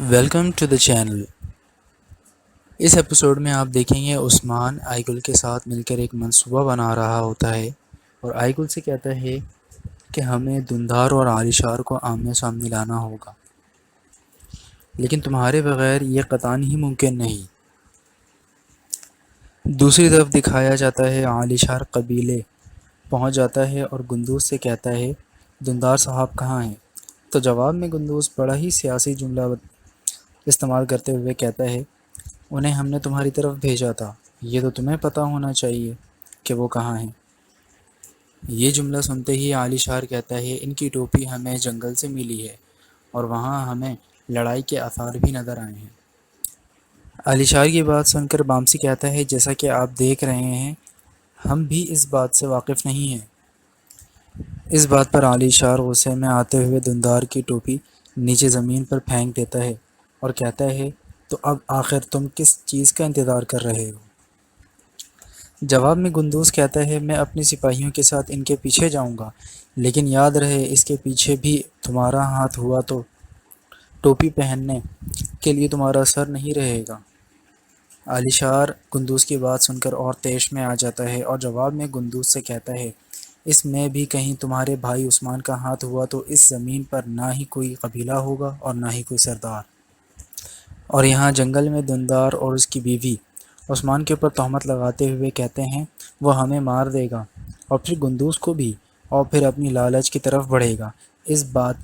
Welcome to the channel. اس episode میں آپ دیکھیں گے عثمان آئی گل کے ساتھ مل کر ایک منصوبہ بنا رہا ہوتا ہے اور آئی گل سے کہتا ہے کہ ہمیں دھندار اور عالیشار کو آمنے سامنے لانا ہوگا، لیکن تمہارے بغیر یہ قطعاً ہی ممکن نہیں۔ دوسری طرف دکھایا جاتا ہے عالیشار قبیلے پہنچ جاتا ہے اور گندوز سے کہتا ہے دھندار صاحب کہاں ہیں؟ تو جواب میں گندوز بڑا ہی سیاسی جملہ استعمال کرتے ہوئے کہتا ہے انہیں ہم نے تمہاری طرف بھیجا تھا، یہ تو تمہیں پتہ ہونا چاہیے کہ وہ کہاں ہیں۔ یہ جملہ سنتے ہی عالیشار کہتا ہے ان کی ٹوپی ہمیں جنگل سے ملی ہے اور وہاں ہمیں لڑائی کے آثار بھی نظر آئے ہیں۔ عالیشار کی بات سن کر بامسی کہتا ہے جیسا کہ آپ دیکھ رہے ہیں ہم بھی اس بات سے واقف نہیں ہیں۔ اس بات پر عالیشار غصے میں آتے ہوئے دھندار کی ٹوپی نیچے زمین پر پھینک دیتا ہے اور کہتا ہے تو اب آخر تم کس چیز کا انتظار کر رہے ہو؟ جواب میں گندوز کہتا ہے میں اپنے سپاہیوں کے ساتھ ان کے پیچھے جاؤں گا، لیکن یاد رہے اس کے پیچھے بھی تمہارا ہاتھ ہوا تو ٹوپی پہننے کے لیے تمہارا سر نہیں رہے گا۔ عالیشار گندوز کی بات سن کر اور طیش میں آ جاتا ہے اور جواب میں گندوز سے کہتا ہے اس میں بھی کہیں تمہارے بھائی عثمان کا ہاتھ ہوا تو اس زمین پر نہ ہی کوئی قبیلہ ہوگا اور نہ ہی کوئی سردار، اور یہاں جنگل میں دھندار اور اس کی بیوی عثمان کے اوپر تہمت لگاتے ہوئے کہتے ہیں وہ ہمیں مار دے گا اور پھر گندوز کو بھی، اور پھر اپنی لالچ کی طرف بڑھے گا۔ اس بات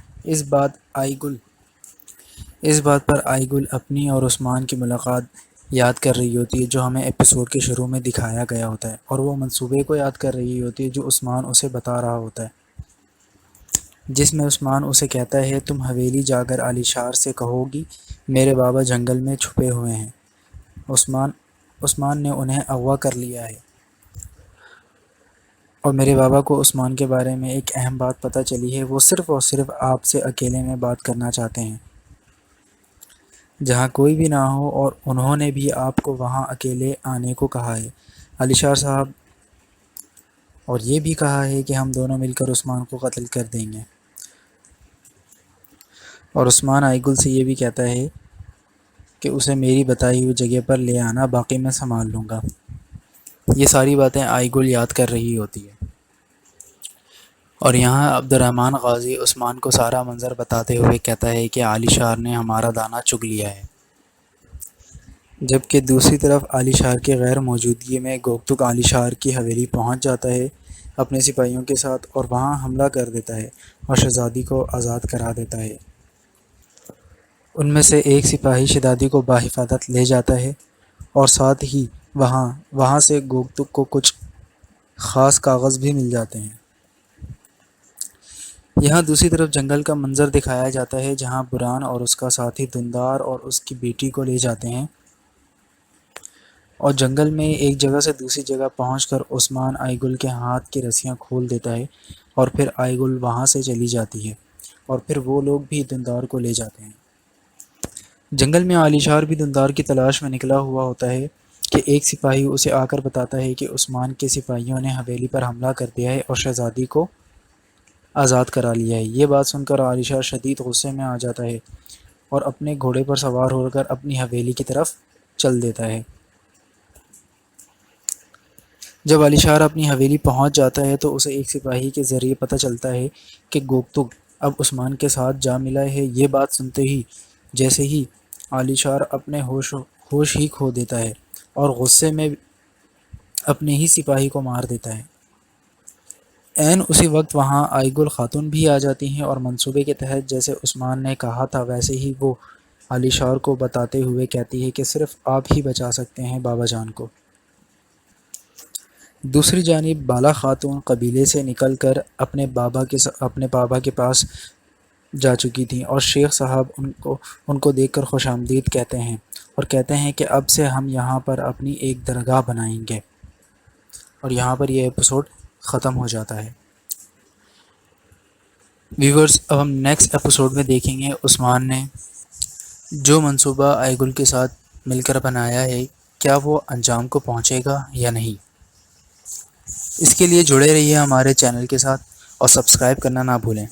پر آئی گل اپنی اور عثمان کی ملاقات یاد کر رہی ہوتی ہے جو ہمیں ایپیسوڈ کے شروع میں دکھایا گیا ہوتا ہے، اور وہ منصوبے کو یاد کر رہی ہوتی ہے جو عثمان اسے بتا رہا ہوتا ہے، جس میں عثمان اسے کہتا ہے تم حویلی جا کر عالیشار سے کہو گی میرے بابا جنگل میں چھپے ہوئے ہیں، عثمان نے انہیں اغوا کر لیا ہے، اور میرے بابا کو عثمان کے بارے میں ایک اہم بات پتہ چلی ہے، وہ صرف اور صرف آپ سے اکیلے میں بات کرنا چاہتے ہیں جہاں کوئی بھی نہ ہو، اور انہوں نے بھی آپ کو وہاں اکیلے آنے کو کہا ہے عالیشار صاحب، اور یہ بھی کہا ہے کہ ہم دونوں مل کر عثمان کو قتل کر دیں گے۔ اور عثمان آئی گل سے یہ بھی کہتا ہے کہ اسے میری بتائی ہوئی جگہ پر لے آنا، باقی میں سنبھال لوں گا۔ یہ ساری باتیں آئی گل یاد کر رہی ہوتی ہے، اور یہاں عبد الرحمن غازی عثمان کو سارا منظر بتاتے ہوئے کہتا ہے کہ عالیشار نے ہمارا دانہ چگ لیا ہے، جبکہ دوسری طرف عالیشار کے غیر موجودگی میں گوگتک عالیشار کی حویلی پہنچ جاتا ہے اپنے سپاہیوں کے ساتھ اور وہاں حملہ کر دیتا ہے اور شہزادی کو آزاد کرا دیتا ہے۔ ان میں سے ایک سپاہی شہزادی کو بحفاظت لے جاتا ہے اور ساتھ ہی وہاں سے گوگتک کو کچھ خاص کاغذ بھی مل جاتے ہیں۔ یہاں دوسری طرف جنگل کا منظر دکھایا جاتا ہے جہاں بران اور اس کا ساتھی دھندار اور اس کی بیٹی کو لے جاتے ہیں، اور جنگل میں ایک جگہ سے دوسری جگہ پہنچ کر عثمان آئی گل کے ہاتھ کی رسیاں کھول دیتا ہے اور پھر آئی گل وہاں سے چلی جاتی ہے اور پھر وہ لوگ بھی دھندار کو لے جاتے ہیں۔ جنگل میں عالیشار بھی دھندار کی تلاش میں نکلا ہوا ہوتا ہے کہ ایک سپاہی اسے آ کر بتاتا ہے کہ عثمان کے سپاہیوں نے حویلی پر حملہ کر دیا ہے اور شہزادی کو آزاد کرا لیا ہے۔ یہ بات سن کر عالیشار شدید غصے میں آ جاتا ہے اور اپنے گھوڑے پر سوار ہو کر اپنی حویلی کی طرف چل دیتا ہے۔ جب عالیشار اپنی حویلی پہنچ جاتا ہے تو اسے ایک سپاہی کے ذریعے پتہ چلتا ہے کہ گوگتک اب عثمان کے ساتھ جا ملا ہے۔ یہ بات سنتے ہی جیسے ہی عالیشار اپنے ہوش ہی کھو دیتا ہے اور غصے میں اپنے ہی سپاہی کو مار دیتا ہے۔ عین اسی وقت وہاں آئی گل خاتون بھی آ جاتی ہیں اور منصوبے کے تحت جیسے عثمان نے کہا تھا ویسے ہی وہ عالیشار کو بتاتے ہوئے کہتی ہے کہ صرف آپ ہی بچا سکتے ہیں بابا جان کو۔ دوسری جانب بالا خاتون قبیلے سے نکل کر اپنے بابا کے پاس جا چکی تھیں اور شیخ صاحب ان کو دیکھ کر خوش آمدید کہتے ہیں اور کہتے ہیں کہ اب سے ہم یہاں پر اپنی ایک درگاہ بنائیں گے، اور یہاں پر یہ ایپیسوڈ ختم ہو جاتا ہے۔ ویورز، اب ہم نیکسٹ ایپیسوڈ میں دیکھیں گے عثمان نے جو منصوبہ آئی گل کے ساتھ مل کر بنایا ہے کیا وہ انجام کو پہنچے گا یا نہیں۔ اس کے لیے جڑے رہیے ہمارے چینل کے ساتھ اور سبسکرائب کرنا نہ بھولیں۔